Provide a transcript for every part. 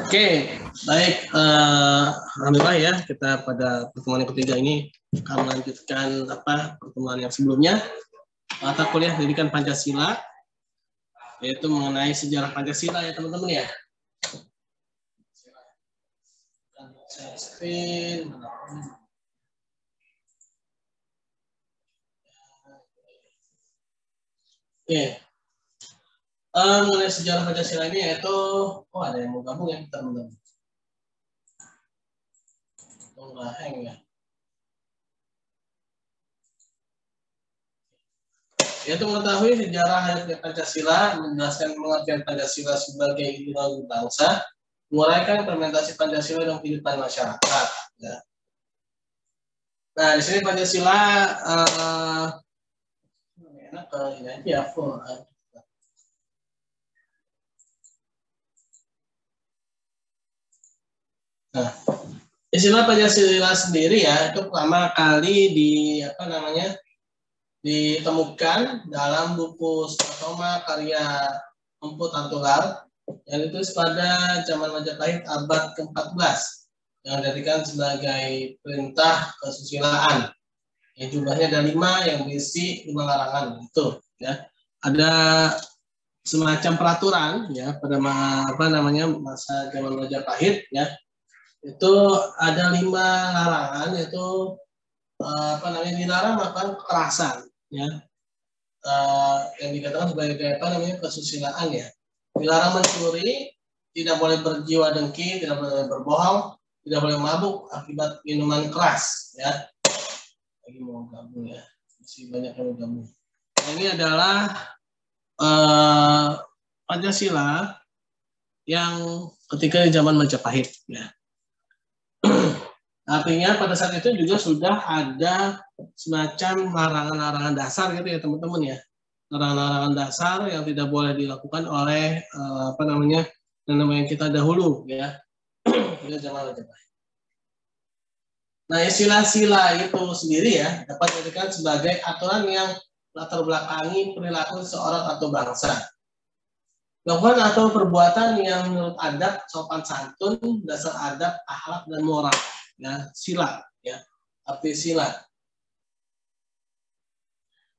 Oke, baik. Alhamdulillah ya, kita pada pertemuan yang ketiga ini akan melanjutkan pertemuan yang sebelumnya, mata kuliah pendidikan Pancasila, yaitu mengenai sejarah Pancasila ya teman-teman ya. Oke. Mengenai sejarah Pancasila ini yaitu, ada yang mau gabung ya teman-teman. Nggak hang ya. Yaitu mengetahui sejarah hayatnya Pancasila, menjelaskan pengertian Pancasila sebagai ideologi bangsa, menguraikan implementasi Pancasila dalam kehidupan masyarakat. Ya. Nah, di sini Pancasila enak ini aja ya, full. Nah, istilah Pancasila sendiri ya itu pertama kali ditemukan dalam buku Sutoma karya Empu Tantular yang itu pada zaman Majapahit abad ke-14 yang dijadikan sebagai perintah kesusilaan yang jumlahnya ada 5 yang berisi 5 larangan itu ya. Ada semacam peraturan ya pada masa zaman Majapahit ya. Itu ada 5 larangan yaitu dilarang melakukan kekerasan ya, yang dikatakan sebagai kesusilaan ya. Dilarang mencuri, tidak boleh berjiwa dengki, tidak boleh berbohong, tidak boleh mabuk akibat minuman keras ya. Lagi mau gabung ya, masih banyak yang mau gabung. Nah, ini adalah Pancasila yang ketika di zaman Majapahit ya. Artinya pada saat itu juga sudah ada semacam larangan-larangan dasar gitu ya teman-teman ya. Larangan-larangan dasar yang tidak boleh dilakukan oleh yang kita dahulu ya. Itu zaman Majapahit. Nah, istilah sila itu sendiri ya dapat dijadikan sebagai aturan yang latar belakangi perilaku seorang atau bangsa. Melakukan atau perbuatan yang menurut adab, sopan santun, dasar adab, akhlak dan moral. Ya, sila ya, arti sila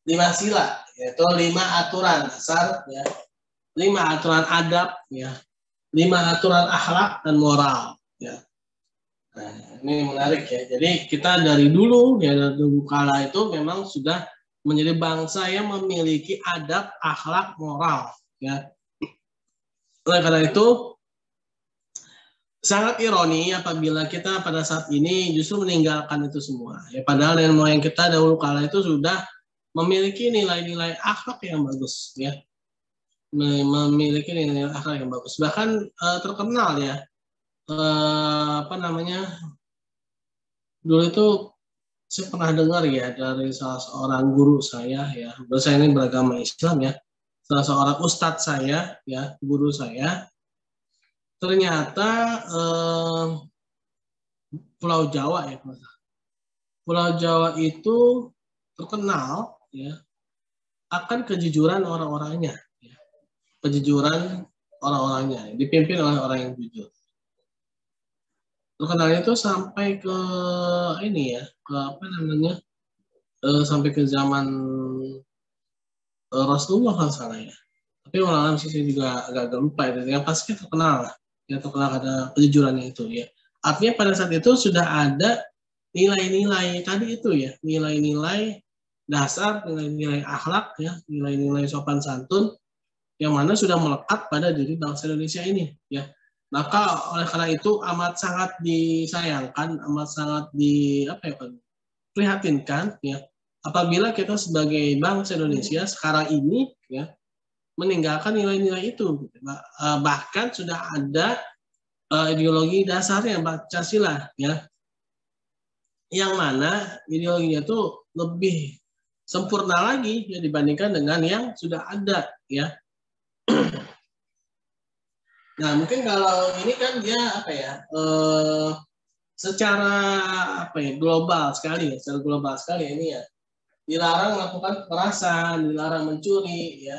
5 sila yaitu 5 aturan dasar ya, 5 aturan adab ya, 5 aturan akhlak dan moral ya. Nah, ini menarik ya. Jadi kita dari dulu ya, dari dulu kala itu memang sudah menjadi bangsa yang memiliki adab, akhlak, moral ya. Oleh karena itu sangat ironi apabila kita pada saat ini justru meninggalkan itu semua. Ya, padahal nenek moyang kita dahulu kala itu sudah memiliki nilai-nilai akhlak yang bagus, ya, memiliki nilai-nilai akhlak yang bagus. Bahkan terkenal ya, dulu itu saya pernah dengar ya dari salah seorang guru saya ya, saya ini beragama Islam ya, salah seorang ustadz saya ya, guru saya. Ternyata Pulau Jawa ya, Pulau Jawa itu terkenal ya akan kejujuran orang-orangnya, ya. Kejujuran orang-orangnya dipimpin oleh orang yang jujur. Terkenal itu sampai ke ini ya, sampai ke zaman Rasulullah kalau salah ya. Tapi malah sih juga agak lupa itu. Yang pasti terkenal lah. Yang terkenal ada kejujurannya itu ya. Artinya pada saat itu sudah ada nilai-nilai tadi itu ya, nilai-nilai dasar, nilai-nilai akhlak ya, nilai-nilai sopan santun yang mana sudah melekat pada diri bangsa Indonesia ini ya. Maka oleh karena itu amat sangat disayangkan, amat sangat prihatinkan ya apabila kita sebagai bangsa Indonesia sekarang ini ya meninggalkan nilai-nilai itu. Bahkan sudah ada ideologi dasarnya Pancasila ya, yang mana ideologinya itu lebih sempurna lagi ya dibandingkan dengan yang sudah ada ya. Nah mungkin kalau ini kan dia secara global sekali ini ya, dilarang melakukan kekerasan, dilarang mencuri ya,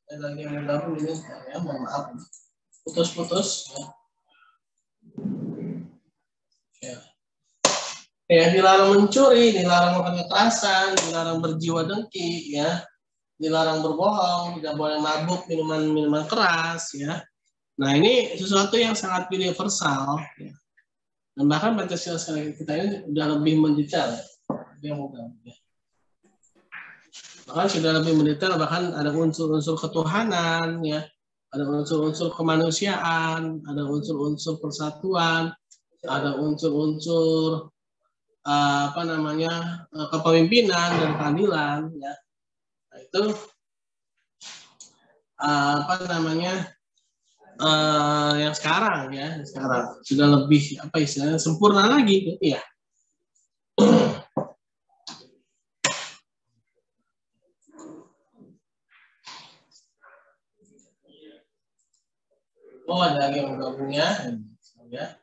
Ada lagi yang bergabung ini, ya, mohon maaf, putus-putus. Ya. Ya, dilarang mencuri, dilarang melakukan kekerasan, dilarang berjiwa dengki, ya, dilarang berbohong, tidak boleh mabuk, minuman keras, ya. Nah, ini sesuatu yang sangat universal, ya. Dan bahkan Pancasila kita ini sudah lebih mendetail, ya. Bahkan sudah lebih mendetail, bahkan ada unsur-unsur ketuhanan, ya, ada unsur-unsur kemanusiaan, ada unsur-unsur persatuan, ada unsur-unsur kepemimpinan dan keadilan, ya. Nah, itu yang sekarang, ya, sekarang sudah lebih istilahnya sempurna lagi, gitu ya. Oh, ada lagi yang bergabungnya, ya.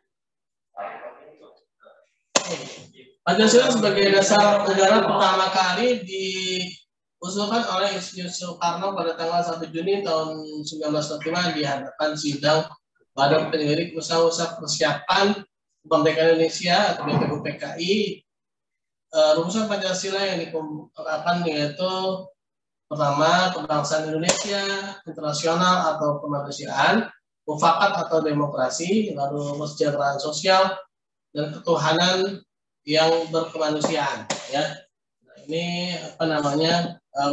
Pancasila sebagai dasar negara pertama kali diusulkan oleh Insinyur Soekarno pada tanggal 1 Juni tahun 1945 di hadapan sidang Badan Penyelidik Usaha-usaha Persiapan Kemerdekaan Indonesia atau BPUPKI. Rumusan Pancasila yang dikemukakan yaitu pertama, kebangsaan Indonesia, internasional atau kemanusiaan, mufakat atau demokrasi, lalu kesejahteraan sosial, dan ketuhanan yang berkemanusiaan, ya. Nah, ini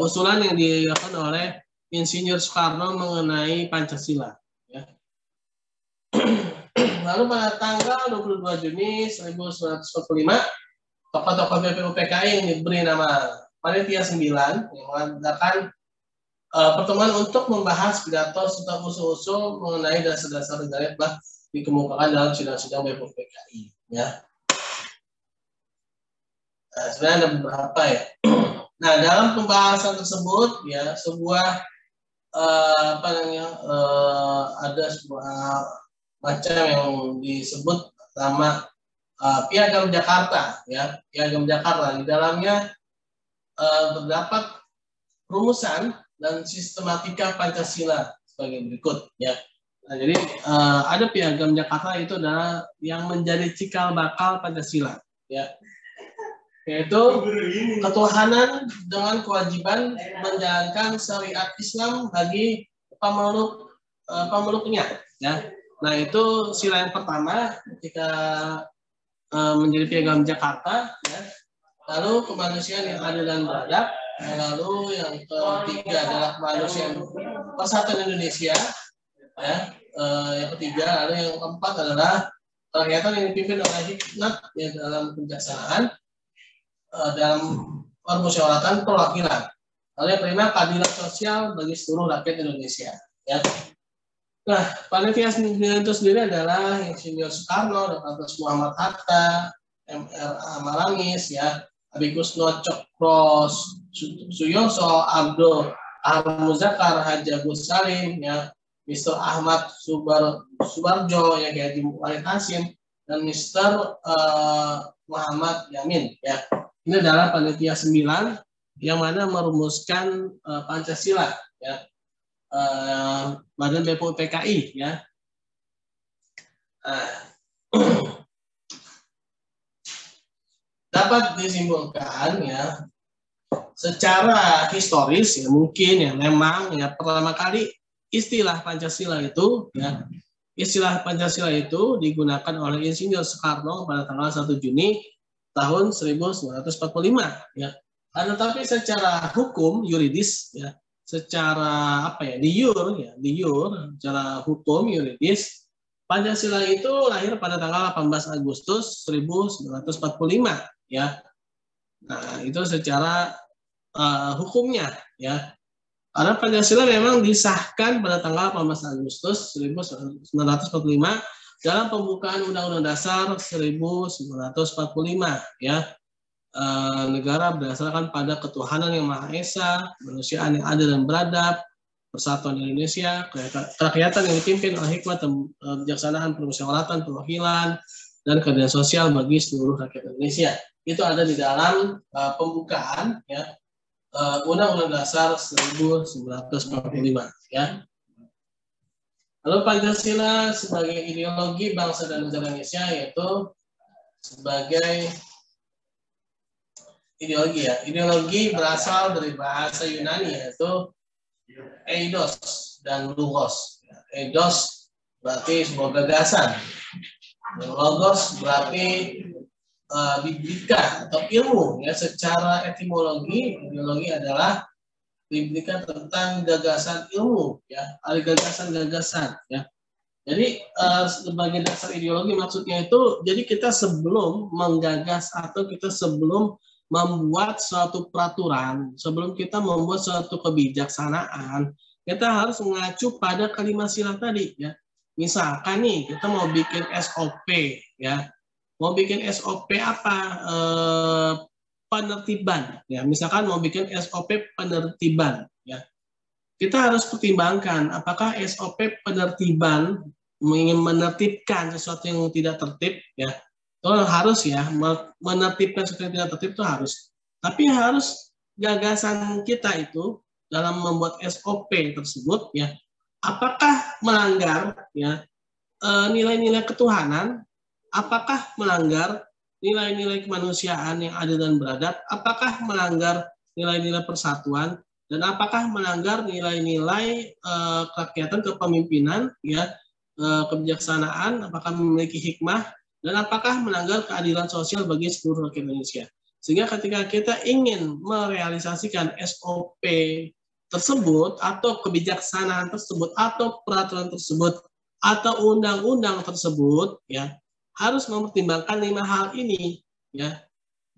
usulan yang dilakukan oleh Insinyur Soekarno mengenai Pancasila, ya. Lalu pada tanggal 22 Juni 1945 tokoh-tokoh BPUPKI yang diberi nama Panitia 9 yang mengadakan pertemuan untuk membahas pidato serta usul-usul mengenai dasar-dasar negara yang telah dikemukakan dalam sidang-sidang BPUPKI, ya. Nah, sebenarnya ada beberapa, ya. Nah, dalam pembahasan tersebut, ya, ada sebuah macam yang disebut nama Piagam Jakarta, ya, Piagam Jakarta. Di dalamnya terdapat rumusan dan sistematika Pancasila sebagai berikut, ya. Nah, jadi ada Piagam Jakarta itu adalah yang menjadi cikal bakal Pancasila, ya, yaitu ketuhanan dengan kewajiban menjalankan syariat Islam bagi pemeluknya, ya. Nah, itu sila yang pertama ketika menjadi Piagam Jakarta, ya. Lalu kemanusiaan yang adil dan beradab. Lalu yang ketiga adalah kemanusiaan persatuan Indonesia, ya. Yang ketiga, lalu yang keempat adalah kerakyatan yang dipimpin oleh hikmat, ya, dalam kebijaksanaan, dalam permusyawaratan perwakilan. Lalu yang kelima, keadilan sosial bagi seluruh rakyat Indonesia, ya. Nah, panitia itu sendiri adalah Insinyur Soekarno, Dr. Muhammad Hatta, M.R.A. Marangis, ya, Abikusno Cokro Suyoso, Abdul Al-Muzakkar, Haji Agus Salim, ya, Mr. Ahmad Subarjo, ya, Haji Walid Hasim, dan Mr. Muhammad Yamin, ya. Ini adalah panitia 9 yang mana merumuskan Pancasila, ya, Badan BPUPKI, ya. Dapat disimpulkan, ya, secara historis, ya, mungkin, ya, memang, ya, pertama kali istilah Pancasila itu, ya, istilah Pancasila itu digunakan oleh Insinyur Soekarno pada tanggal 1 Juni tahun 1945, ya. Tetapi secara hukum yuridis, ya, secara de jure, secara hukum yuridis, Pancasila itu lahir pada tanggal 18 Agustus 1945, ya. Nah, itu secara hukumnya, ya. Karena Pancasila memang disahkan pada tanggal 18 Agustus 1945 dalam pembukaan Undang-Undang Dasar 1945, ya. Negara berdasarkan pada ketuhanan yang Maha Esa, kemanusiaan yang adil dan beradab, persatuan Indonesia, kerakyatan yang dipimpin oleh hikmat dan kebijaksanaan, permusyawaratan, perwakilan, dan keadilan sosial bagi seluruh rakyat Indonesia. Itu ada di dalam pembukaan, ya, Undang-Undang Dasar 1945 ya. Lalu Pancasila sebagai ideologi bangsa dan negara Indonesia yaitu sebagai ideologi ya. Ideologi berasal dari bahasa Yunani yaitu eidos dan logos. Eidos berarti sebuah gagasan. Logos berarti biblika atau ilmu ya. Secara etimologi, ideologi adalah biblika tentang gagasan ilmu ya, ada gagasan-gagasan ya. Jadi sebagai dasar ideologi maksudnya itu, jadi kita sebelum menggagas atau kita sebelum membuat suatu peraturan, sebelum kita membuat suatu kebijaksanaan, kita harus mengacu pada kelima sila tadi ya. Misalkan nih kita mau bikin SOP ya, mau bikin SOP apa? Penertiban ya. Misalkan mau bikin SOP penertiban ya. Kita harus pertimbangkan apakah SOP penertiban ingin menertibkan sesuatu yang tidak tertib ya. Itu harus ya, menertibkan sesuatu yang tidak tertib itu harus. Tapi harus gagasan kita itu dalam membuat SOP tersebut ya, apakah melanggar ya nilai-nilai ketuhanan, apakah melanggar nilai-nilai kemanusiaan yang adil dan beradab, apakah melanggar nilai-nilai persatuan, dan apakah melanggar nilai-nilai kerakyatan kepemimpinan, ya, kebijaksanaan, apakah memiliki hikmah, dan apakah melanggar keadilan sosial bagi seluruh rakyat Indonesia. Sehingga ketika kita ingin merealisasikan SOP tersebut, atau kebijaksanaan tersebut, atau peraturan tersebut, atau undang-undang tersebut ya harus mempertimbangkan 5 hal ini ya.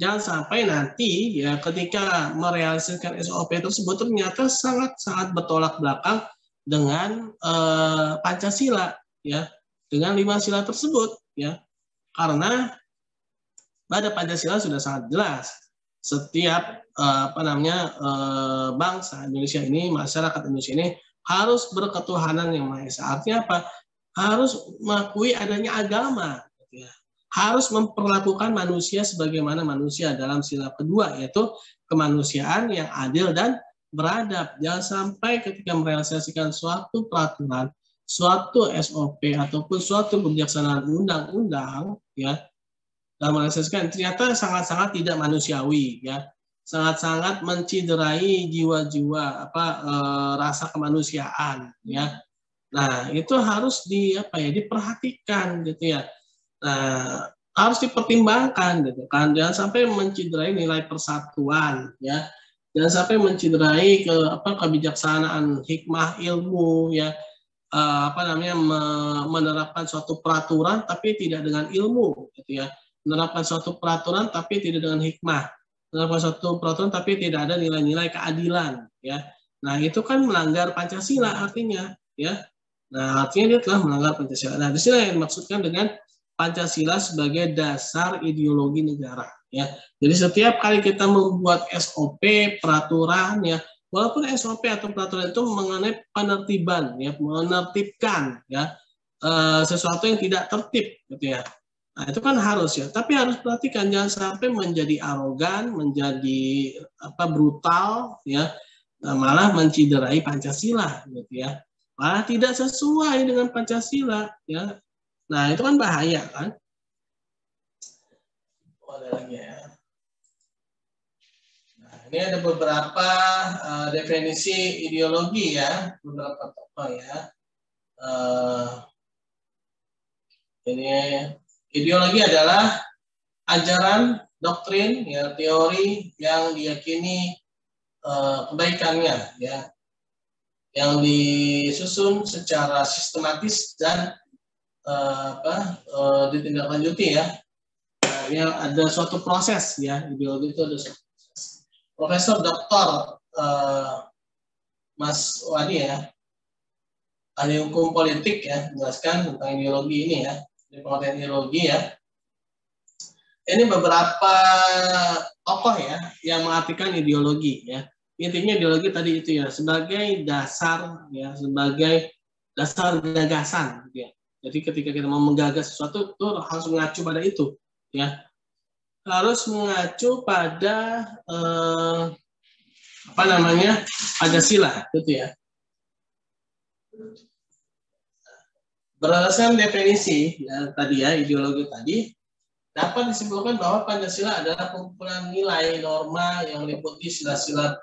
Jangan sampai nanti ya ketika merealisasikan SOP tersebut ternyata sangat-sangat bertolak belakang dengan Pancasila ya, dengan 5 sila tersebut ya. Karena pada Pancasila sudah sangat jelas setiap bangsa Indonesia ini, masyarakat Indonesia ini harus berketuhanan yang Maha Esa. Artinya apa? Harus mengakui adanya agama, ya. Harus memperlakukan manusia sebagaimana manusia dalam sila kedua, yaitu kemanusiaan yang adil dan beradab. Jangan sampai ketika merealisasikan suatu peraturan, suatu SOP ataupun suatu kebijaksanaan undang-undang, ya, dalam merealisasikan ternyata sangat-sangat tidak manusiawi, ya, sangat-sangat menciderai jiwa-jiwa rasa kemanusiaan, ya. Nah, itu harus diperhatikan gitu ya. Nah, harus dipertimbangkan gitu kan. Jangan sampai menciderai nilai persatuan ya. Jangan sampai menciderai kebijaksanaan, hikmah ilmu ya. Menerapkan suatu peraturan tapi tidak dengan ilmu gitu ya. Menerapkan suatu peraturan tapi tidak dengan hikmah. Menerapkan suatu peraturan tapi tidak ada nilai-nilai keadilan ya. Nah, itu kan melanggar Pancasila artinya ya. Nah, artinya dia telah melanggar Pancasila. Nah, di sini yang dimaksudkan dengan Pancasila sebagai dasar ideologi negara. Ya, jadi setiap kali kita membuat SOP, peraturan, ya, walaupun SOP atau peraturan itu mengenai penertiban, ya, menertibkan, ya, sesuatu yang tidak tertib, gitu ya. Nah, itu kan harus ya. Tapi harus perhatikan jangan sampai menjadi arogan, menjadi brutal, ya, malah menciderai Pancasila, gitu ya. Malah tidak sesuai dengan Pancasila ya. Nah, itu kan bahaya kan. Ada lagi ya. Nah, ini ada beberapa definisi ideologi ya, beberapa tokoh ya. Ini ideologi adalah ajaran, doktrin, ya, teori yang diyakini kebaikannya ya, yang disusun secara sistematis dan ditindaklanjuti ya. Yang ada suatu proses ya, ideologi itu ada suatu proses. Profesor Dr. Mas Wadi ya, ahli hukum politik ya, menjelaskan tentang ideologi ini ya, pengertian ideologi ya. Ini beberapa tokoh ya yang mengartikan ideologi ya. Intinya ideologi tadi itu ya, sebagai dasar ya, sebagai dasar gagasan ya. Jadi ketika kita mau menggagas sesuatu itu harus mengacu pada itu ya. Harus mengacu pada apa namanya Pancasila, gitu ya. Berdasarkan definisi ya, tadi ya ideologi tadi, dapat disimpulkan bahwa Pancasila adalah kumpulan nilai norma yang meliputi sila-sila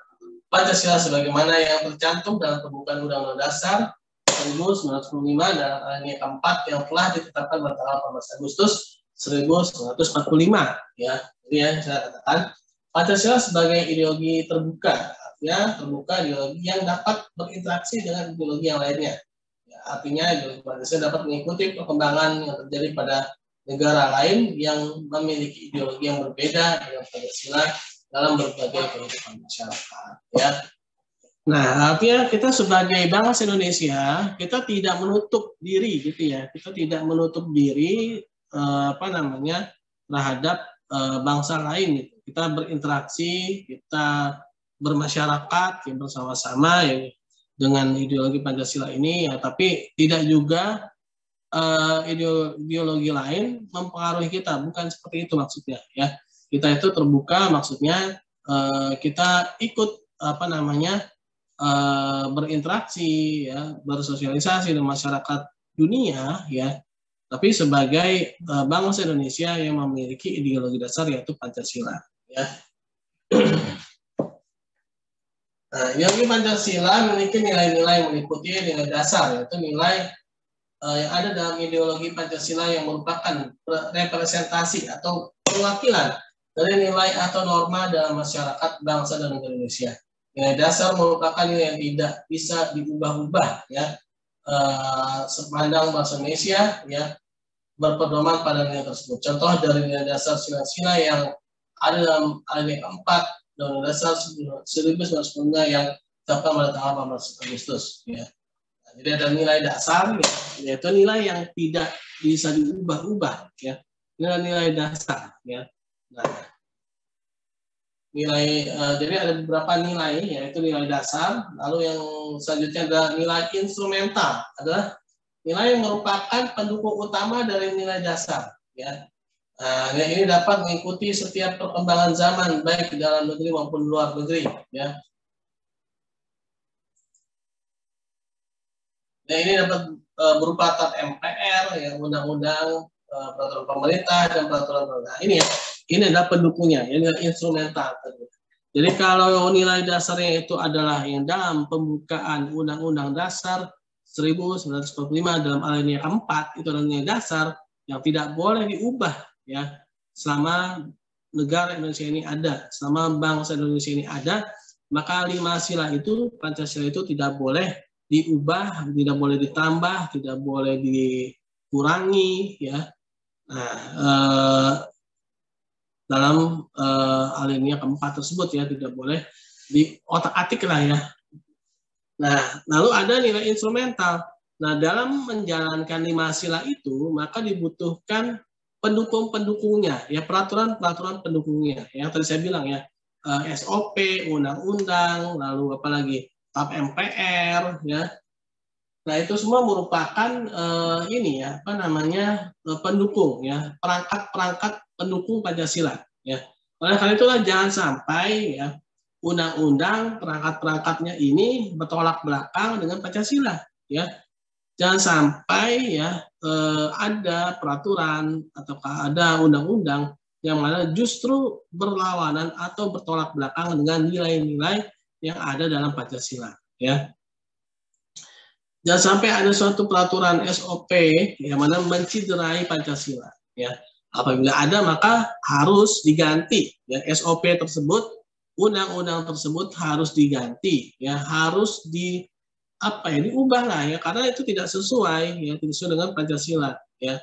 Pancasila sebagaimana yang tercantum dalam pembukaan Undang-Undang Dasar 1945 dan alinea keempat yang telah ditetapkan pada tanggal 14 Agustus 1945. Ya, ini ya saya katakan Pancasila sebagai ideologi terbuka, artinya terbuka ideologi yang dapat berinteraksi dengan ideologi yang lainnya. Ya, artinya ideologi Pancasila dapat mengikuti perkembangan yang terjadi pada negara lain yang memiliki ideologi yang berbeda dengan Pancasila dalam berbagai kehidupan masyarakat. Ya. Nah, artinya kita sebagai bangsa Indonesia, kita tidak menutup diri, gitu ya. Kita tidak menutup diri terhadap bangsa lain. Gitu. Kita berinteraksi, kita bermasyarakat ya, bersama-sama ya, dengan ideologi Pancasila ini, ya. Tapi tidak juga ideologi lain mempengaruhi kita, bukan seperti itu maksudnya, ya. Kita itu terbuka, maksudnya kita ikut berinteraksi, ya, bersosialisasi dengan masyarakat dunia, ya. Tapi sebagai bangsa Indonesia yang memiliki ideologi dasar yaitu Pancasila, ya. Nah, ideologi Pancasila memiliki nilai-nilai yang meliputi nilai dasar, yaitu nilai yang ada dalam ideologi Pancasila yang merupakan representasi atau perwakilan dari nilai atau norma dalam masyarakat bangsa dan negara Indonesia. Nilai dasar merupakan nilai yang tidak bisa diubah-ubah, ya, sepanjang bangsa Indonesia, ya, berpedoman pada nilai tersebut. Contoh dari nilai dasar sila-sila yang ada dalam alinea keempat Undang-Undang Dasar 1945 yang ditetapkan pada tanggal 14 Agustus. Ya. Nah, jadi ada nilai dasar, ya, yaitu nilai yang tidak bisa diubah-ubah, ya, nilai-nilai dasar, ya. Nah, nilai jadi ada beberapa nilai, yaitu nilai dasar. Lalu yang selanjutnya adalah nilai instrumental, adalah nilai yang merupakan pendukung utama dari nilai dasar, ya. Nah, ini dapat mengikuti setiap perkembangan zaman baik di dalam negeri maupun luar negeri, ya. Nah, ini dapat berupa tap MPR, ya, undang-undang, peraturan pemerintah dan peraturan pemerintah. Ini ya, ini adalah pendukungnya, ini instrumental. Jadi kalau nilai dasarnya itu adalah yang dalam pembukaan Undang-Undang Dasar 1945 dalam alinea keempat, itu adalah nilai dasar yang tidak boleh diubah, ya, selama negara Indonesia ini ada, selama bangsa Indonesia ini ada, maka 5 sila itu, Pancasila itu tidak boleh diubah, tidak boleh ditambah, tidak boleh dikurangi, ya. Nah, dalam alinea keempat tersebut, ya, tidak boleh diotak-atik lah, ya. Nah, lalu ada nilai instrumental. Nah, dalam menjalankan 5 sila itu, maka dibutuhkan pendukung-pendukungnya, ya, peraturan-peraturan pendukungnya. Yang tadi saya bilang, ya, SOP, undang-undang, lalu apalagi tap MPR, ya. Nah, itu semua merupakan ini, ya, pendukung, ya, perangkat-perangkat pendukung Pancasila, ya. Oleh karena itulah jangan sampai, ya, undang-undang perangkat-perangkatnya ini bertolak belakang dengan Pancasila, ya. Jangan sampai, ya, ada peraturan ataukah ada undang-undang yang mana justru berlawanan atau bertolak belakang dengan nilai-nilai yang ada dalam Pancasila, ya. Jangan sampai ada suatu peraturan SOP yang mana menciderai Pancasila, ya. Apabila ada maka harus diganti, ya, SOP tersebut, undang-undang tersebut harus diganti, ya, harus diubah lah, ya, karena itu tidak sesuai, ya, tidak sesuai dengan Pancasila, ya.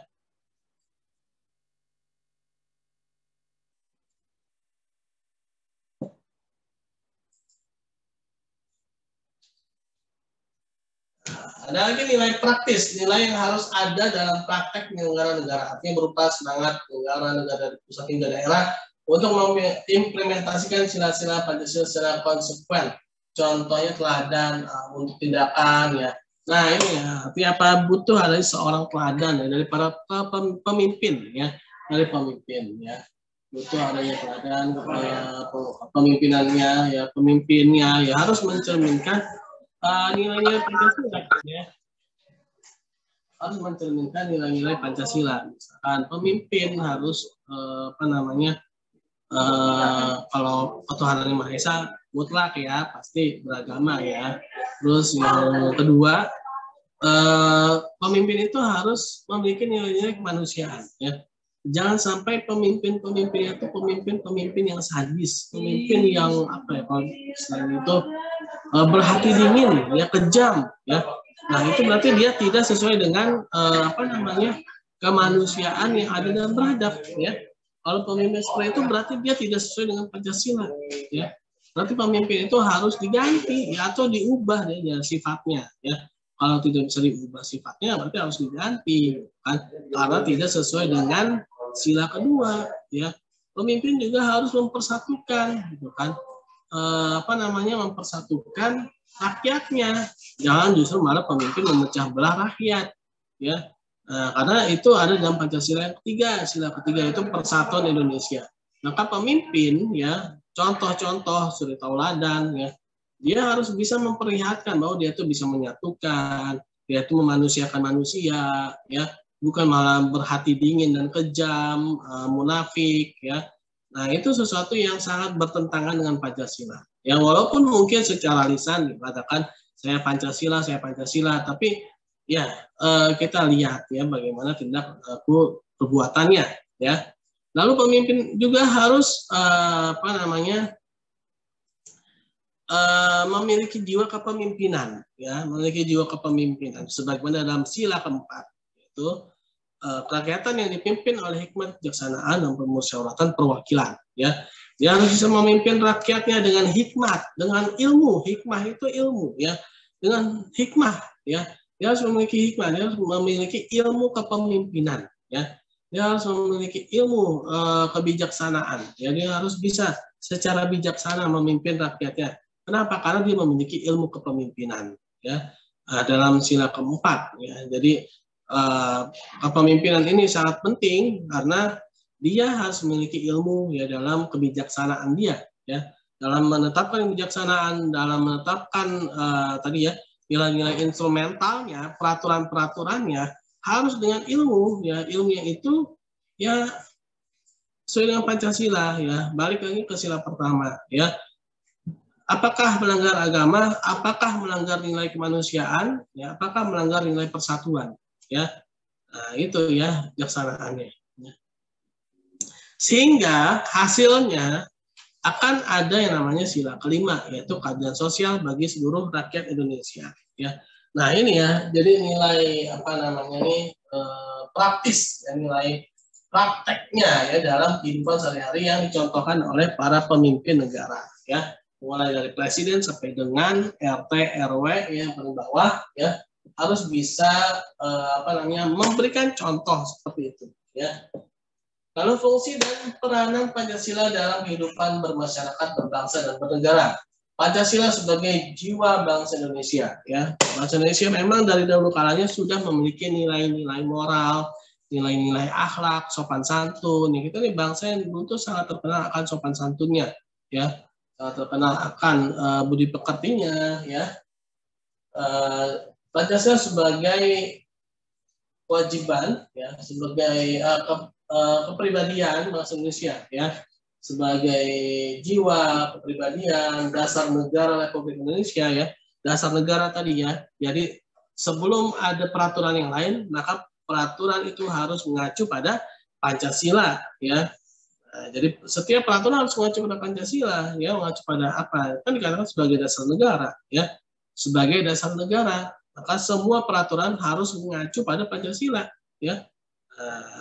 Ada lagi nilai praktis, nilai yang harus ada dalam praktek penyelenggara negara, artinya berupa semangat penyelenggara negara dari pusat hingga daerah untuk mengimplementasikan sila-sila Pancasila secara konsekuen. Contohnya teladan untuk tindakan, ya. Nah, ini, ya, artinya apa, butuh ada seorang teladan, ya, dari para pemimpin, ya, dari pemimpin, ya. butuh adanya teladan pemimpinannya, ya pemimpinnya ya harus mencerminkan nilai-nilai Pancasila, ya. Harus mencerminkan nilai-nilai Pancasila. Misalkan pemimpin harus kalau ketuhanan yang Maha Esa mutlak ya, pasti beragama ya. Terus yang kedua, pemimpin itu harus memiliki nilai-nilai kemanusiaan ya. Jangan sampai pemimpin-pemimpin itu pemimpin-pemimpin yang sadis, pemimpin yang kalau selain itu berhati dingin, ya kejam, ya. Nah itu berarti dia tidak sesuai dengan kemanusiaan yang ada dalam beradab, ya. Kalau pemimpin seperti itu berarti dia tidak sesuai dengan Pancasila, ya. Berarti pemimpin itu harus diganti ya, atau diubah ya sifatnya, ya. Kalau tidak bisa diubah sifatnya berarti harus diganti, kan? Karena tidak sesuai dengan sila kedua, ya. Pemimpin juga harus mempersatukan, gitu kan? Mempersatukan rakyatnya. Jangan justru malah pemimpin memecah belah rakyat, ya. Karena itu ada dalam Pancasila yang ketiga. Sila ketiga itu persatuan Indonesia. Maka pemimpin ya, contoh-contoh suri tauladan ya, dia harus bisa memperlihatkan bahwa dia itu bisa menyatukan, dia itu memanusiakan manusia, ya, bukan malah berhati dingin dan kejam, munafik, ya. Nah itu sesuatu yang sangat bertentangan dengan Pancasila. Ya walaupun mungkin secara lisan dikatakan saya Pancasila, tapi ya kita lihat ya bagaimana tindak perbuatannya, ya. Lalu pemimpin juga harus memiliki jiwa kepemimpinan, ya, memiliki jiwa kepemimpinan sebagaimana dalam sila keempat, yaitu kerakyatan yang dipimpin oleh hikmat, kebijaksanaan, dan permusyawaratan perwakilan, ya. Dia harus bisa memimpin rakyatnya dengan hikmat, dengan ilmu. Hikmah itu ilmu, ya. Dengan hikmah, ya. Dia harus memiliki hikmah, dia harus memiliki ilmu kepemimpinan, ya. Dia harus memiliki ilmu kebijaksanaan, ya. Dia harus bisa secara bijaksana memimpin rakyatnya. Kenapa? Karena dia memiliki ilmu kepemimpinan, ya. Dalam sila keempat, ya. Jadi kepemimpinan ini sangat penting karena dia harus memiliki ilmu ya dalam kebijaksanaan dia, ya, dalam menetapkan kebijaksanaan, dalam menetapkan tadi ya nilai-nilai instrumentalnya, peraturan-peraturannya harus dengan ilmu, ya, ilmunya itu ya sesuai dengan Pancasila, ya. Balik lagi ke sila pertama, ya. Apakah melanggar agama, apakah melanggar nilai kemanusiaan, ya, apakah melanggar nilai persatuan, ya. Nah, itu ya bijaksanaannya. Sehingga hasilnya akan ada yang namanya sila kelima, yaitu keadilan sosial bagi seluruh rakyat Indonesia, ya. Nah, ini ya, jadi nilai praktis dan nilai prakteknya ya dalam kehidupan sehari-hari yang dicontohkan oleh para pemimpin negara, ya. Mulai dari presiden sampai dengan RT RW yang paling bawah, ya, harus bisa memberikan contoh seperti itu, ya. Lalu fungsi dan peranan Pancasila dalam kehidupan bermasyarakat, berbangsa, dan bernegara. Pancasila sebagai jiwa bangsa Indonesia, ya. Bangsa Indonesia memang dari dahulu kalanya sudah memiliki nilai-nilai moral, nilai-nilai akhlak, sopan santun. Ya, kita nih bangsa yang dulu tuh sangat terkenal akan sopan santunnya, ya. Terkenal akan budi pekertinya, ya. Pancasila sebagai kewajiban, ya, sebagai kepribadian bangsa Indonesia, ya, sebagai jiwa kepribadian dasar negara Republik Indonesia, ya, dasar negara tadi, ya. Jadi sebelum ada peraturan yang lain, maka peraturan itu harus mengacu pada Pancasila, ya. Nah, jadi setiap peraturan harus mengacu pada Pancasila, ya, mengacu pada apa? Kan dikatakan sebagai dasar negara, ya, sebagai dasar negara, maka semua peraturan harus mengacu pada Pancasila, ya.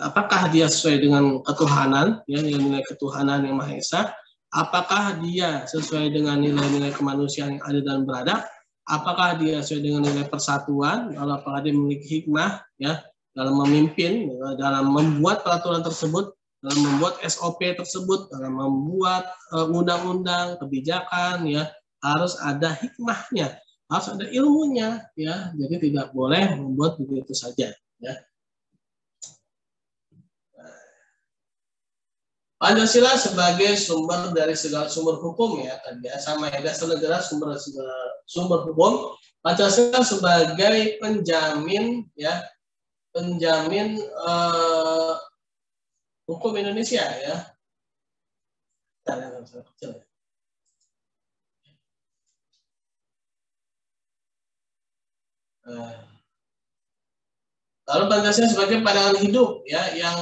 Apakah dia sesuai dengan ketuhanan, ya, nilai-nilai ketuhanan yang Maha Esa? Apakah dia sesuai dengan nilai-nilai kemanusiaan yang ada dalam beradab? Apakah dia sesuai dengan nilai persatuan? Apakah dia memiliki hikmah, ya, dalam memimpin, dalam membuat peraturan tersebut, dalam membuat SOP tersebut, dalam membuat undang-undang, kebijakan, ya, harus ada hikmahnya, harus ada ilmunya, ya. Jadi tidak boleh membuat begitu saja, ya. Pancasila sebagai sumber dari segala sumber hukum ya tadi ya, sama ya, dasar negara sumber hukum. Pancasila sebagai penjamin ya, penjamin hukum Indonesia ya. Lalu Pancasila sebagai pandangan hidup ya yang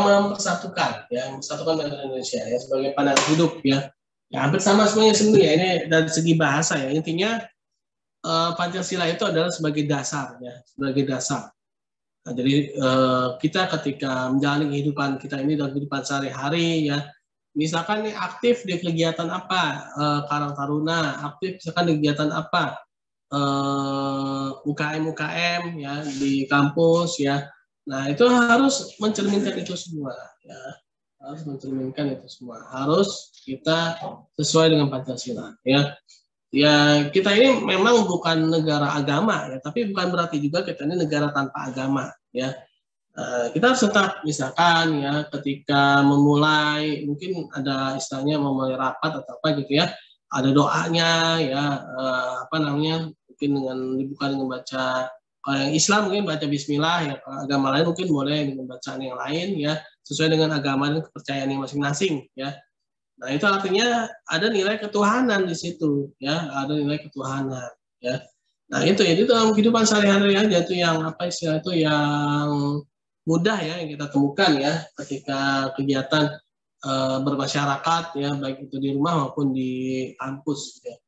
mempersatukan bangsa Indonesia ya sebagai pandangan hidup ya. Ya hampir sama semuanya ini dari segi bahasa ya. Intinya Pancasila itu adalah sebagai dasar ya, sebagai dasar. Nah, jadi kita ketika menjalani kehidupan kita ini dalam kehidupan sehari-hari ya, misalkan nih aktif di kegiatan apa, Karang Taruna, aktif misalkan di kegiatan apa, UKM ya di kampus ya. Nah itu harus mencerminkan itu semua ya, harus mencerminkan itu semua, harus kita sesuai dengan Pancasila ya. Ya kita ini memang bukan negara agama ya, tapi bukan berarti juga kita ini negara tanpa agama ya. Kita harus tetap misalkan ya ketika memulai mungkin ada istilahnya memulai rapat atau apa gitu ya, ada doanya ya, apa namanya, mungkin dengan dibuka dengan baca, kalau yang Islam mungkin baca Bismillah ya, kalau agama lain mungkin boleh dengan bacaan yang lain ya, sesuai dengan agama dan kepercayaan yang masing-masing ya. Nah itu artinya ada nilai ketuhanan di situ ya, ada nilai ketuhanan ya. Nah itu ya, itu dalam kehidupan sehari-hari aja tuh yang apa istilah itu yang mudah ya yang kita temukan ya ketika kegiatan bermasyarakat ya, baik itu di rumah maupun di kampus ya.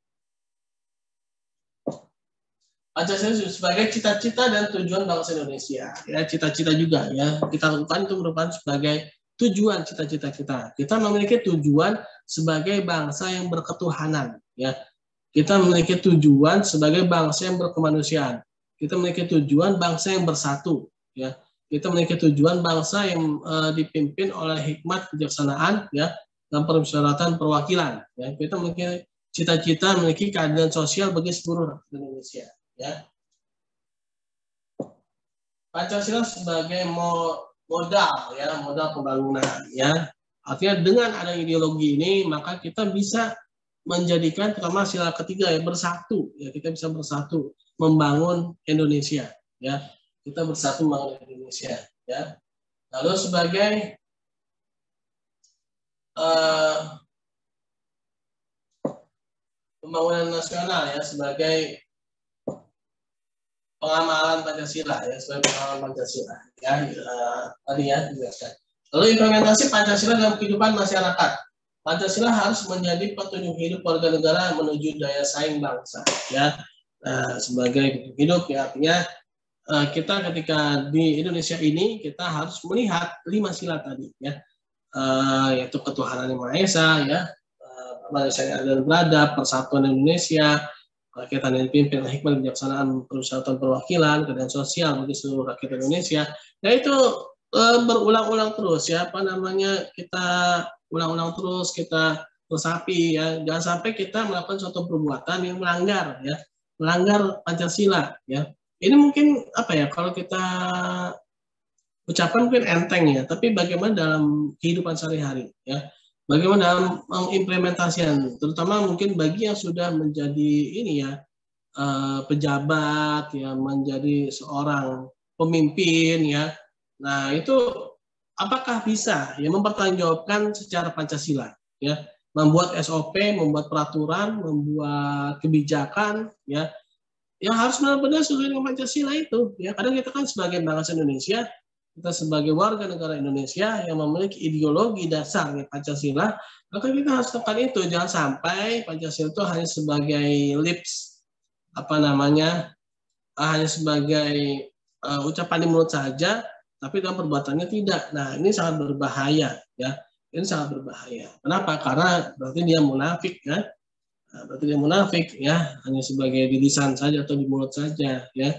Pancasila sebagai cita-cita dan tujuan bangsa Indonesia ya, cita-cita juga ya kita lakukan itu merupakan sebagai tujuan cita-cita kita. Kita memiliki tujuan sebagai bangsa yang berketuhanan ya. Kita memiliki tujuan sebagai bangsa yang berkemanusiaan. Kita memiliki tujuan bangsa yang bersatu ya. Kita memiliki tujuan bangsa yang dipimpin oleh hikmat kebijaksanaan ya, dan permusyawaratan perwakilan ya. Kita memiliki cita-cita memiliki keadilan sosial bagi seluruh rakyat Indonesia ya. Pancasila sebagai modal ya, modal pembangunan ya. Artinya dengan ada ideologi ini maka kita bisa menjadikan terutama sila ketiga ya, bersatu ya, kita bisa bersatu membangun Indonesia ya. Kita bersatu membangun Indonesia ya. Lalu sebagai pembangunan nasional ya, sebagai pengamalan Pancasila ya, sebagai pengamalan Pancasila ya, tadi ya dijelaskan. Lalu implementasi Pancasila dalam kehidupan masyarakat. Pancasila harus menjadi petunjuk hidup warga negara menuju daya saing bangsa ya. Nah, sebagai hidup ya, artinya kita ketika di Indonesia ini kita harus melihat 5 sila tadi ya, yaitu ketuhanan yang Maha Esa ya, Manusia yang adil dan beradab, persatuan Indonesia, rakyat yang dipimpin oleh hikmat kebijaksanaan, permusyawaratan perwakilan, keadilan sosial bagi seluruh rakyat Indonesia. Nah itu berulang-ulang terus ya, apa namanya, kita ulang-ulang terus, kita resapi ya, jangan sampai kita melakukan suatu perbuatan yang melanggar ya, melanggar Pancasila ya. Ini mungkin apa ya, kalau kita ucapan mungkin enteng ya, tapi bagaimana dalam kehidupan sehari-hari ya, bagaimana dalam mengimplementasikan, terutama mungkin bagi yang sudah menjadi ini ya, pejabat ya, menjadi seorang pemimpin ya. Nah itu apakah bisa ya mempertanggungjawabkan secara Pancasila ya, membuat SOP, membuat peraturan, membuat kebijakan ya, yang harus benar-benar sesuai dengan Pancasila itu ya. Kadang kita kan sebagai bangsa Indonesia, kita sebagai warga negara Indonesia yang memiliki ideologi dasar ya, Pancasila, maka kita harus tekan itu. Jangan sampai Pancasila itu hanya sebagai lips, apa namanya, hanya sebagai ucapan di mulut saja, tapi dalam perbuatannya tidak. Nah ini sangat berbahaya ya, ini sangat berbahaya. Kenapa? Karena berarti dia munafik ya. Nah, berarti dia munafik ya, hanya sebagai di lisan saja atau di mulut saja ya.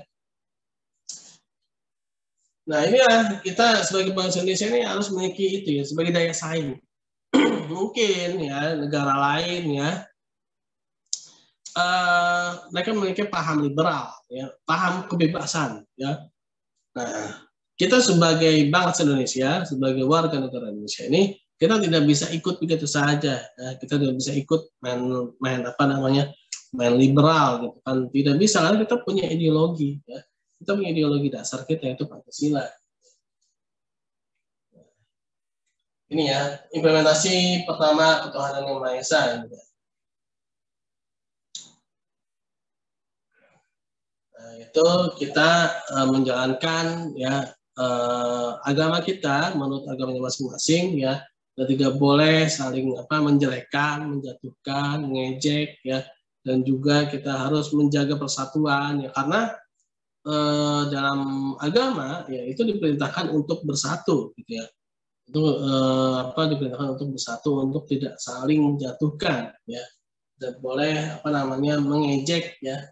Nah inilah kita sebagai bangsa Indonesia ini harus memiliki itu ya, sebagai daya saing. Mungkin ya negara lain ya, mereka memiliki paham liberal ya, paham kebebasan ya. Nah kita sebagai bangsa Indonesia, sebagai warga negara Indonesia ini, kita tidak bisa ikut begitu saja. Ya. Kita tidak bisa ikut main apa namanya, main liberal gitu kan. Tidak bisa karena kita punya ideologi. Ya. Kita punya ideologi dasar kita yaitu Pancasila. Ini ya implementasi pertama ketuhanan yang Maha Esa. Gitu. Nah, itu kita menjalankan ya agama kita menurut agamanya masing-masing ya, dan tidak boleh saling menjelekkan, menjatuhkan, mengejek ya, dan juga kita harus menjaga persatuan ya, karena dalam agama ya itu diperintahkan untuk bersatu gitu ya. Itu diperintahkan untuk bersatu, untuk tidak saling menjatuhkan ya, tidak boleh mengejek ya.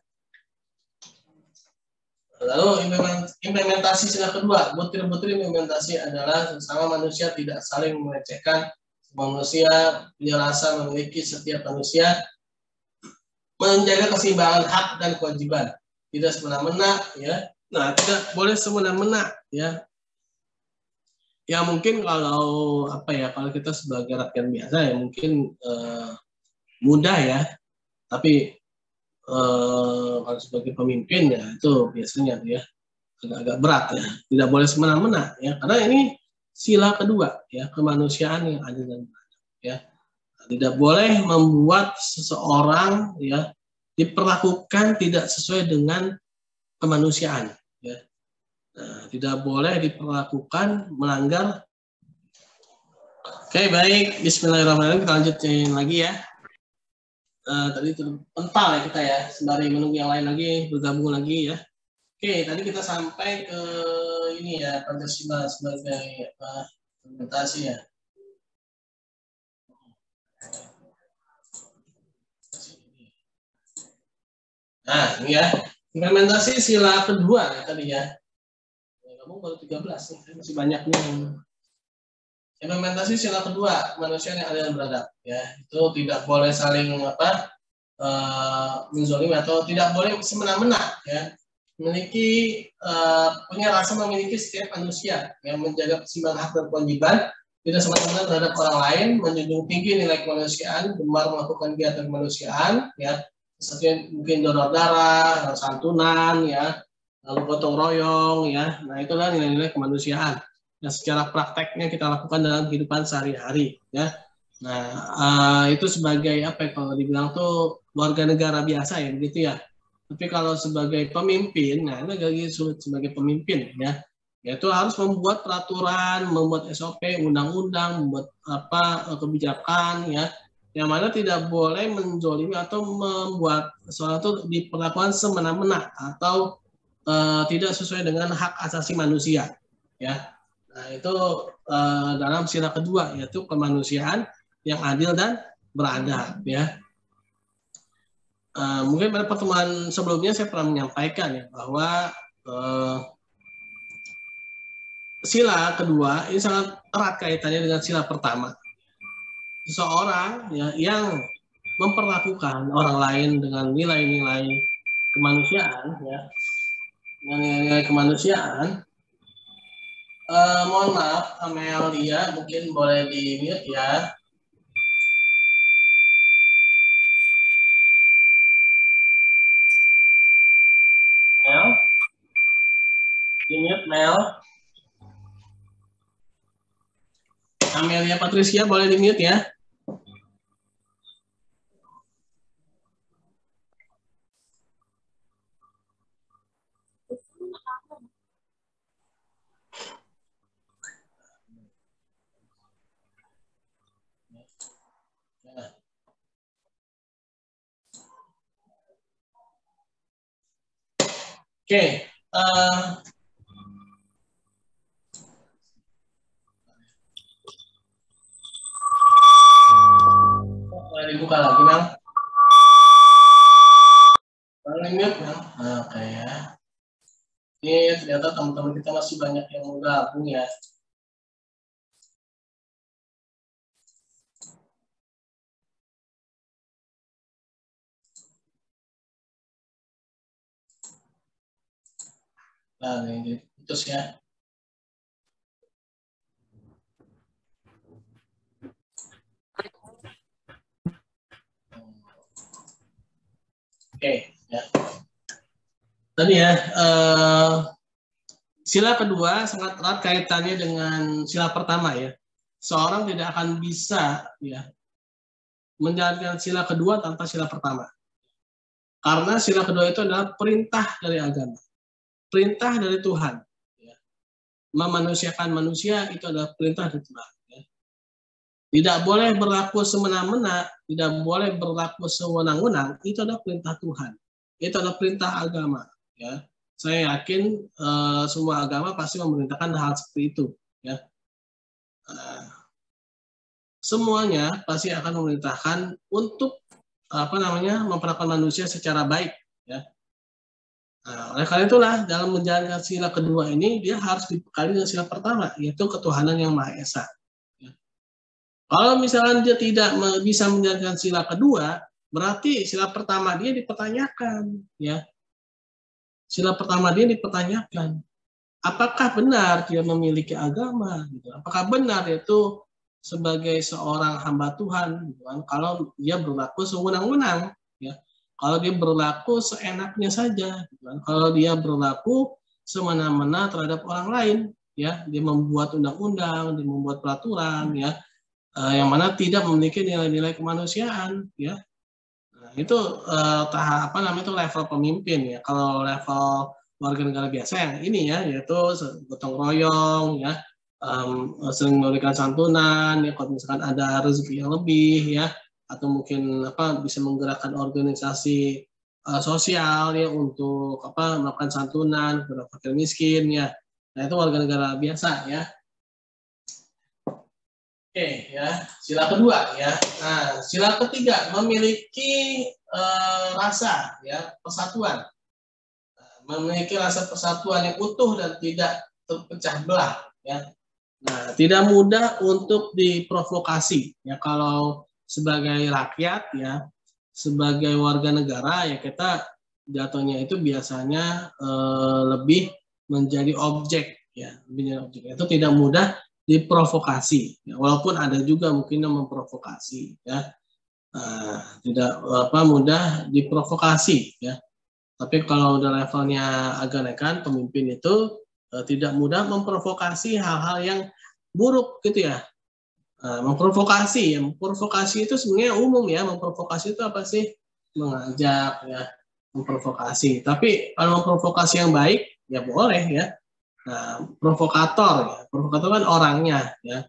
Lalu implementasi sila kedua, butir-butir implementasi adalah sesama manusia tidak saling melecehkan. Manusia punya rasa memiliki setiap manusia menjaga keseimbangan hak dan kewajiban, tidak semena-mena ya. Nah, tidak boleh semena-mena ya. Ya mungkin kalau kalau kita sebagai rakyat biasa ya mungkin mudah ya, tapi kalau sebagai pemimpin ya itu biasanya ya agak berat ya, tidak boleh semena-mena ya, karena ini sila kedua ya, kemanusiaan yang adil dan beradab ya. Tidak boleh membuat seseorang ya diperlakukan tidak sesuai dengan kemanusiaan ya. Nah, tidak boleh diperlakukan melanggar. Oke, baik, bismillahirrahmanirrahim, kita lanjutin lagi ya. Tadi itu pental ya kita ya, sembari menunggu yang lain lagi bergabung lagi ya. Oke, tadi kita sampai ke ini ya, Pancasila sebagai implementasi ya. Nah, ini ya, implementasi sila kedua ya tadi ya. Kamu baru 13 nih, masih banyak nih. Implementasi sila kedua, manusia yang adil dan beradab ya. Itu tidak boleh saling menzolimi atau tidak boleh semena-mena ya. Punya rasa memiliki setiap manusia yang menjaga keseimbangan hak dan kewajiban, tidak semena-mena terhadap orang lain, menjunjung tinggi nilai kemanusiaan, gemar melakukan kegiatan kemanusiaan ya, seperti mungkin donor darah, santunan ya, lalu gotong royong ya. Nah, itulah nilai-nilai kemanusiaan yang secara prakteknya kita lakukan dalam kehidupan sehari-hari ya. Nah, itu sebagai kalau dibilang tuh warga negara biasa ya begitu ya. Tapi kalau sebagai pemimpin, nah ini lagi sulit sebagai pemimpin ya. Yaitu harus membuat peraturan, membuat SOP, undang-undang, membuat kebijakan ya, yang mana tidak boleh menzolimi atau membuat sesuatu diperlakukan semena-mena atau tidak sesuai dengan hak asasi manusia ya. Nah, itu dalam sila kedua yaitu kemanusiaan yang adil dan beradab ya. Mungkin pada pertemuan sebelumnya saya pernah menyampaikan ya bahwa sila kedua ini sangat erat kaitannya dengan sila pertama. Seseorang ya, yang memperlakukan orang lain dengan nilai-nilai kemanusiaan ya, dengan nilai-nilai kemanusiaan. Mohon maaf, Amelia mungkin boleh di mute ya. Mel, di mute Mel. Amelia Patricia boleh di mute ya. Oke, boleh dibuka lagi Mel. Boleh mute Mel. Oke ya. Ini ternyata teman-teman kita masih banyak yang mau gabung ya. Nah, ini putus ya. Oke, ya. Tadi ya, sila kedua sangat erat kaitannya dengan sila pertama ya. Seorang tidak akan bisa ya menjalankan sila kedua tanpa sila pertama. Karena sila kedua itu adalah perintah dari agama, perintah dari Tuhan. Ya. Memanusiakan manusia itu adalah perintah dari Tuhan. Ya. Tidak boleh berlaku semena-mena, tidak boleh berlaku sewenang-wenang, itu adalah perintah Tuhan. Itu adalah perintah agama. Ya. Saya yakin semua agama pasti memerintahkan hal seperti itu. Ya. Semuanya pasti akan memerintahkan untuk memperlakukan manusia secara baik. Ya. Nah, oleh karena itulah dalam menjalankan sila kedua ini dia harus dibekali dengan sila pertama, yaitu ketuhanan yang Maha Esa. Ya. Kalau misalnya dia tidak bisa menjalankan sila kedua, berarti sila pertama dia dipertanyakan. Ya. Sila pertama dia dipertanyakan. Apakah benar dia memiliki agama? Gitu. Apakah benar itu sebagai seorang hamba Tuhan? Gitu kan? Kalau dia berlaku sewenang-wenang, ya. Kalau dia berlaku seenaknya saja, gitu kan? Kalau dia berlaku semena-mena terhadap orang lain, ya, dia membuat undang-undang, dia membuat peraturan, ya, yang mana tidak memiliki nilai-nilai kemanusiaan, ya. Nah, itu tahap itu level pemimpin ya. Kalau level warga negara biasa yang ini ya, yaitu gotong royong ya, sering memberikan santunan ya, kalau misalkan ada rezeki yang lebih ya, atau mungkin bisa menggerakkan organisasi sosial ya untuk melakukan santunan kepada fakir miskin ya. Nah, itu warga negara biasa ya. Oke ya, sila kedua ya. Nah, sila ketiga memiliki rasa ya persatuan, memiliki rasa persatuan yang utuh dan tidak terpecah belah ya. Nah, tidak mudah untuk diprovokasi ya kalau sebagai rakyat ya, sebagai warga negara ya kita jatuhnya itu biasanya lebih menjadi objek ya, menjadi objek. Itu tidak mudah diprovokasi ya, walaupun ada juga mungkin yang memprovokasi ya. Tidak mudah diprovokasi ya. Tapi kalau udah levelnya agak naikkan, pemimpin itu tidak mudah memprovokasi hal-hal yang buruk gitu ya. Memprovokasi itu sebenarnya umum ya. Memprovokasi itu apa sih? Mengajak ya, memprovokasi. Tapi kalau memprovokasi yang baik ya boleh ya. Nah, provokator kan orangnya ya.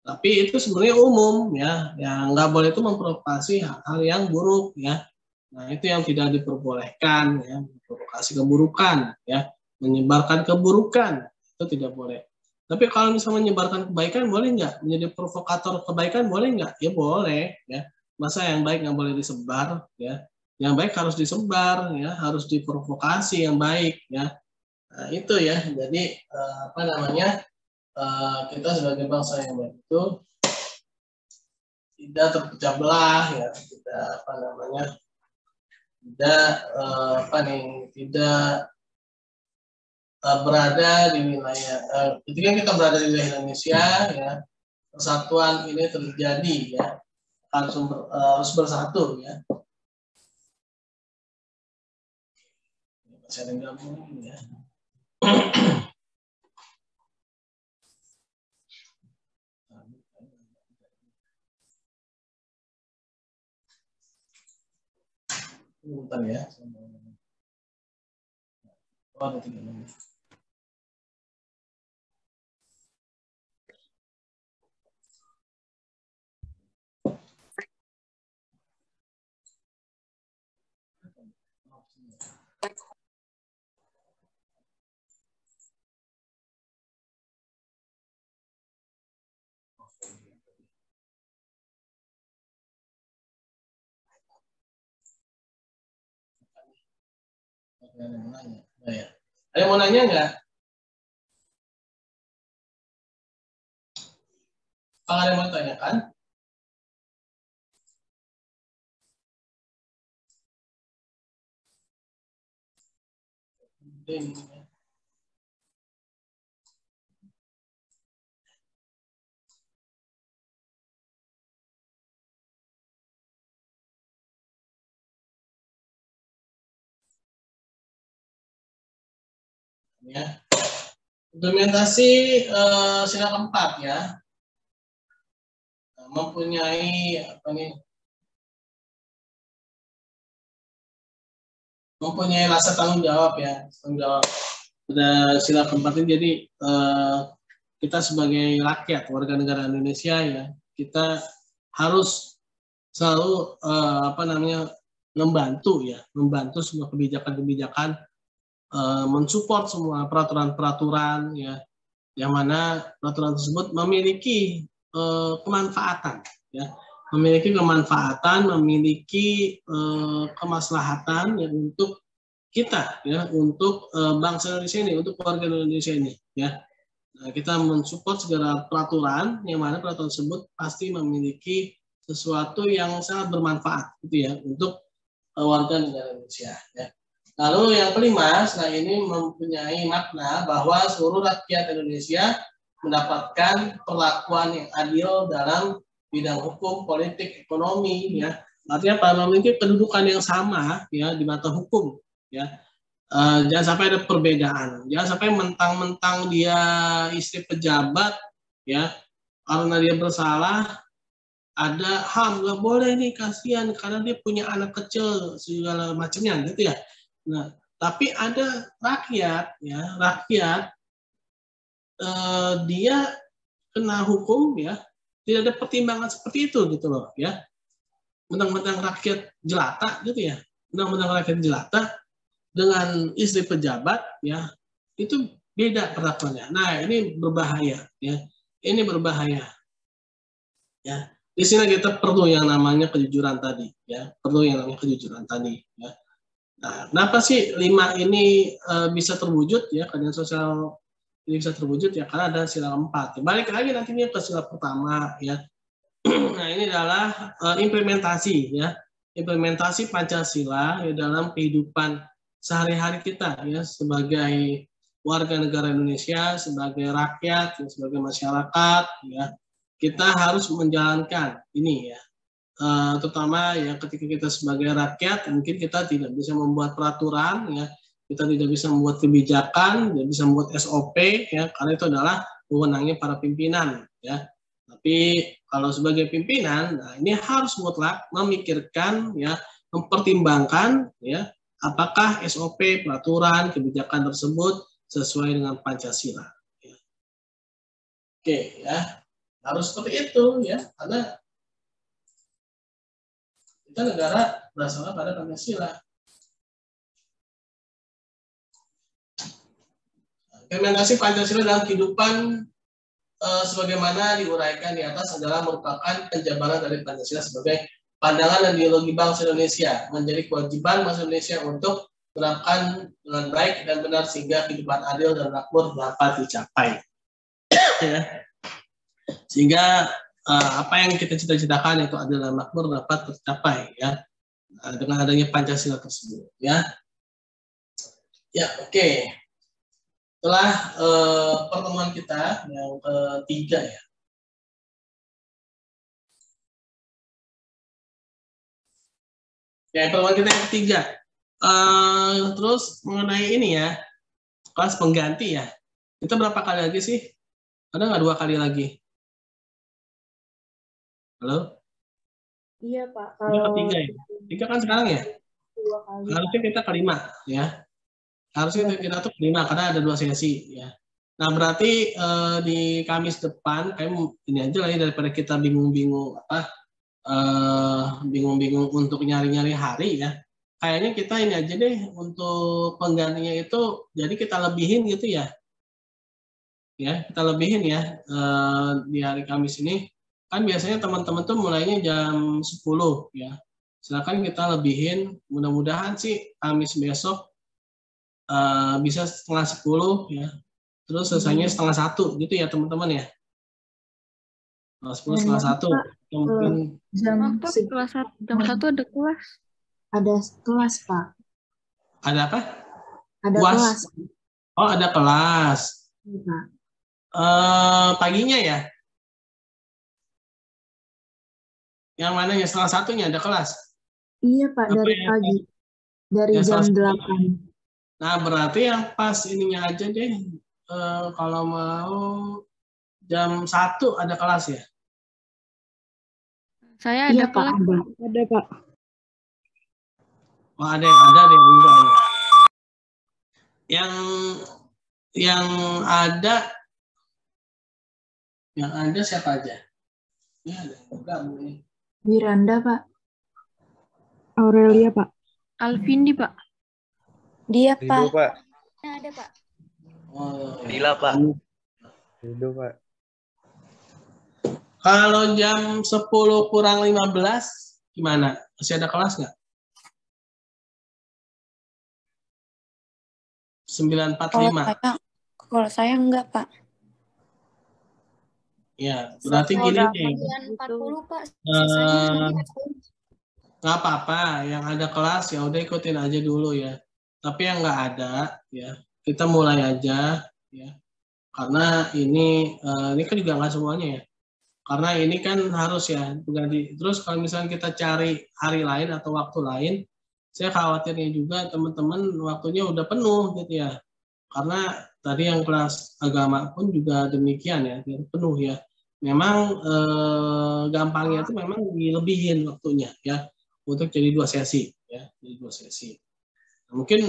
Tapi itu sebenarnya umum ya, yang nggak boleh itu memprovokasi hal-hal yang buruk ya. Nah, itu yang tidak diperbolehkan ya, memprovokasi keburukan ya, menyebarkan keburukan itu tidak boleh. Tapi kalau misalnya menyebarkan kebaikan boleh nggak? Menjadi provokator kebaikan boleh nggak? Ya boleh ya. Masa yang baik nggak boleh disebar ya? Yang baik harus disebar ya, harus diprovokasi yang baik ya. Nah, itu ya. Jadi kita sebagai bangsa yang baik itu tidak terpecah belah ya, tidak tidak berada di wilayah ketika kita berada di wilayah Indonesia ya, persatuan ini terjadi ya, harus bersatu ya. Masih ada yang gabung ya. Bentar ya. Oh, ada 3 menit. Ada yang mau nanya? Nah, ya. Ada yang mau nanya nggak? Kalau ada yang mau tanyakan? Ini. Ya. Implementasi sila keempat ya, mempunyai apa nih? Mempunyai rasa tanggung jawab ya, tanggung jawab pada sila keempat ini. Jadi kita sebagai rakyat warga negara Indonesia ya, kita harus selalu membantu semua kebijakan-kebijakan, mensupport semua peraturan-peraturan ya, yang mana peraturan tersebut memiliki kemanfaatan ya, memiliki kemaslahatan ya untuk kita ya, untuk bangsa Indonesia ini, untuk warga Indonesia ini ya. Nah, kita mensupport segala peraturan yang mana peraturan tersebut pasti memiliki sesuatu yang sangat bermanfaat gitu ya untuk warga negara Indonesia ya. Lalu yang kelima, setelah ini mempunyai makna bahwa seluruh rakyat Indonesia mendapatkan perlakuan yang adil dalam bidang hukum, politik, ekonomi ya. Artinya memiliki kedudukan yang sama ya di mata hukum ya. Jangan sampai ada perbedaan, jangan sampai mentang-mentang dia istri pejabat ya, karena dia bersalah ada HAM, nggak boleh nih, kasihan karena dia punya anak kecil segala macamnya gitu ya. Nah, tapi ada rakyat ya, dia kena hukum ya, tidak ada pertimbangan seperti itu gitu loh ya. Mentang-mentang rakyat jelata gitu ya, mentang-mentang rakyat jelata dengan istri pejabat ya, itu beda perlakuannya. Nah, ini berbahaya ya. Ini berbahaya. Ya. Di sini kita perlu yang namanya kejujuran tadi ya. Perlu yang namanya kejujuran tadi ya. Nah, kenapa sih 5 ini bisa terwujud ya, keadilan sosial ini bisa terwujud ya, karena ada sila 4. Balik lagi nantinya ke sila pertama ya. Nah, ini adalah implementasi ya. Implementasi Pancasila ya dalam kehidupan sehari-hari kita ya, sebagai warga negara Indonesia, sebagai rakyat, ya, sebagai masyarakat ya, kita harus menjalankan ini ya. Terutama ya ketika kita sebagai rakyat, mungkin kita tidak bisa membuat peraturan ya, kita tidak bisa membuat kebijakan, tidak bisa membuat SOP ya, karena itu adalah wewenangnya para pimpinan ya. Tapi kalau sebagai pimpinan, nah ini harus mutlak memikirkan ya, mempertimbangkan ya, apakah SOP, peraturan, kebijakan tersebut sesuai dengan Pancasila. Ya. Oke ya, harus seperti itu ya, karena kita negara berdasarkan pada Pancasila. Implementasi Pancasila dalam kehidupan sebagaimana diuraikan di atas adalah merupakan penjabaran dari Pancasila sebagai pandangan dan ideologi bangsa Indonesia, menjadi kewajiban bangsa Indonesia untuk menerapkan dengan baik dan benar sehingga kehidupan adil dan makmur dapat dicapai. Ya. Sehingga apa yang kita cita-citakan, itu adil dan makmur, dapat tercapai ya, dengan adanya Pancasila tersebut ya. Ya, oke. Setelah pertemuan kita yang ketiga ya. Ya, pertemuan kita yang ketiga. Terus mengenai ini ya, kelas pengganti ya. Kita berapa kali lagi sih? Ada nggak 2 kali lagi? Halo? Iya Pak. Ini ketiga ya. 3 kan sekarang ya? 2 kali. Harusnya kita kelima ya. Harusnya kita tuh kelima karena ada 2 sesi ya. Nah, berarti di Kamis depan, kayak ini aja lah ya, daripada kita bingung-bingung bingung-bingung untuk nyari-nyari hari ya. Kayaknya kita ini aja deh untuk penggantinya itu, jadi kita lebihin gitu ya. Ya, kita lebihin ya di hari Kamis ini. Kan biasanya teman-teman tuh mulainya jam 10 ya. Silakan kita lebihin, mudah-mudahan sih Kamis besok bisa setengah 10 ya. Terus selesainya setengah 1 gitu ya teman-teman ya. 10 setengah 1. Mungkin jam 1 ada kelas. Ada kelas Pak. Ada apa? Ada kelas. Oh, ada kelas. Iya. Paginya ya? Yang mana ya, salah satunya ada kelas? Iya Pak, dari pagi. Dari jam 8. Nah, berarti yang pas ininya aja deh. Kalau mau jam 1 ada kelas ya? Saya ada kelas. Ada, Pak. Oh, ada deh, enggak ya. Yang ada siapa aja? Ya, ada enggak boleh. Miranda, Pak. Aurelia, Pak. Alvindi, Pak. Dia, Rido, Pak. Pak. Ada, Pak. Oh, Dila, Pak. Rido, Pak. Kalau jam 10 kurang 15 gimana? Masih ada kelas nggak? 9.45. Kalau saya enggak, Pak. Ya, berarti gini deh. 9.40, Pak. Nggak apa-apa, yang ada kelas ya udah ikutin aja dulu ya. Tapi yang nggak ada ya, kita mulai aja ya. Karena ini kan juga nggak semuanya ya. Karena ini kan harus ya berganti. Terus kalau misalnya kita cari hari lain atau waktu lain, saya khawatirnya juga teman-teman waktunya udah penuh gitu ya. Karena tadi yang kelas agama pun juga demikian ya, penuh ya. Memang gampangnya itu memang dilebihin waktunya ya untuk jadi 2 sesi ya, jadi 2 sesi. Nah, mungkin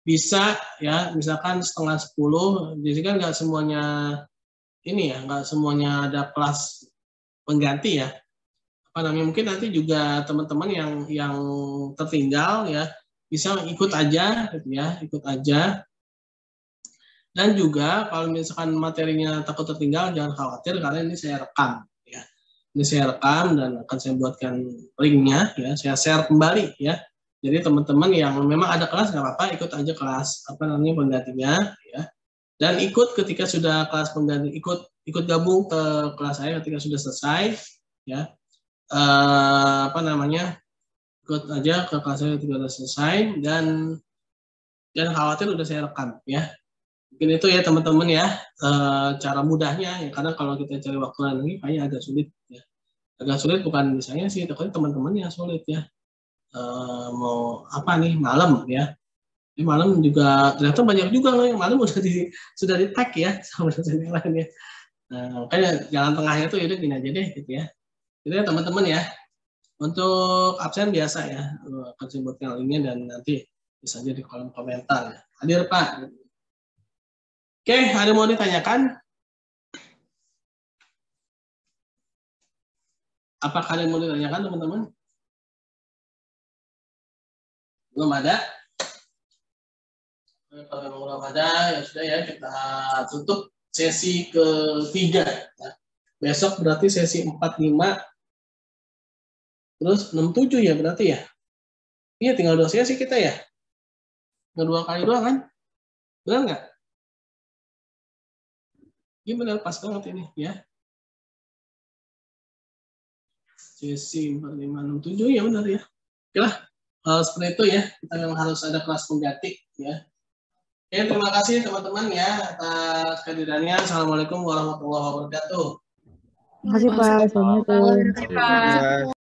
bisa ya, misalkan setengah 10, jadi kan nggak semuanya ini ya, nggak semuanya ada kelas pengganti ya. Apa namanya, mungkin nanti juga teman-teman yang tertinggal ya bisa ikut aja gitu ya, ikut aja. Dan juga kalau misalkan materinya takut tertinggal, jangan khawatir karena ini saya rekam ya. Ini saya rekam dan akan saya buatkan linknya ya, saya share kembali ya. Jadi teman-teman yang memang ada kelas nggak apa-apa, ikut aja kelas apa namanya penggantinya ya. Dan ikut ketika sudah kelas pengganti, ikut gabung ke kelas saya ketika sudah selesai ya. Apa namanya, ikut aja ke kelas saya ketika sudah selesai dan jangan khawatir udah saya rekam ya. Mungkin itu ya teman-teman ya, cara mudahnya ya, karena kalau kita cari waktu lagi kayaknya agak sulit ya. Agak sulit bukan misalnya sih, tapi teman-teman yang sulit ya. Mau apa nih malam ya. Ini malam juga ternyata banyak juga loh yang malam sudah di tag ya sama dosen yang lain ya. Makanya jalan tengahnya tuh yaudah gini aja deh gitu ya. Jadi ya teman-teman ya, untuk absen biasa ya, akan saya buatkan linknya dan nanti bisa aja di kolom komentar ya. Hadir Pak. Oke, ada mau ditanyakan? Apakah ada yang mau ditanyakan teman-teman? Belum ada? Kalau memang belum ada, ya sudah ya, kita tutup sesi ketiga. Ya. Besok berarti sesi 45, terus 67 ya berarti ya? Iya, tinggal 2 sesi kita ya? Tinggal 2 kali doang kan? Benar nggak? Ini benar, pas banget ini ya. Sesi 45, 67 ya benar ya. Oke lah, seperti itu ya. Kita memang harus ada kelas pengganti ya. Oke, terima kasih teman-teman ya atas kehadirannya. Assalamualaikum warahmatullahi wabarakatuh. Terima kasih, Pak. Assalamualaikum. Pak.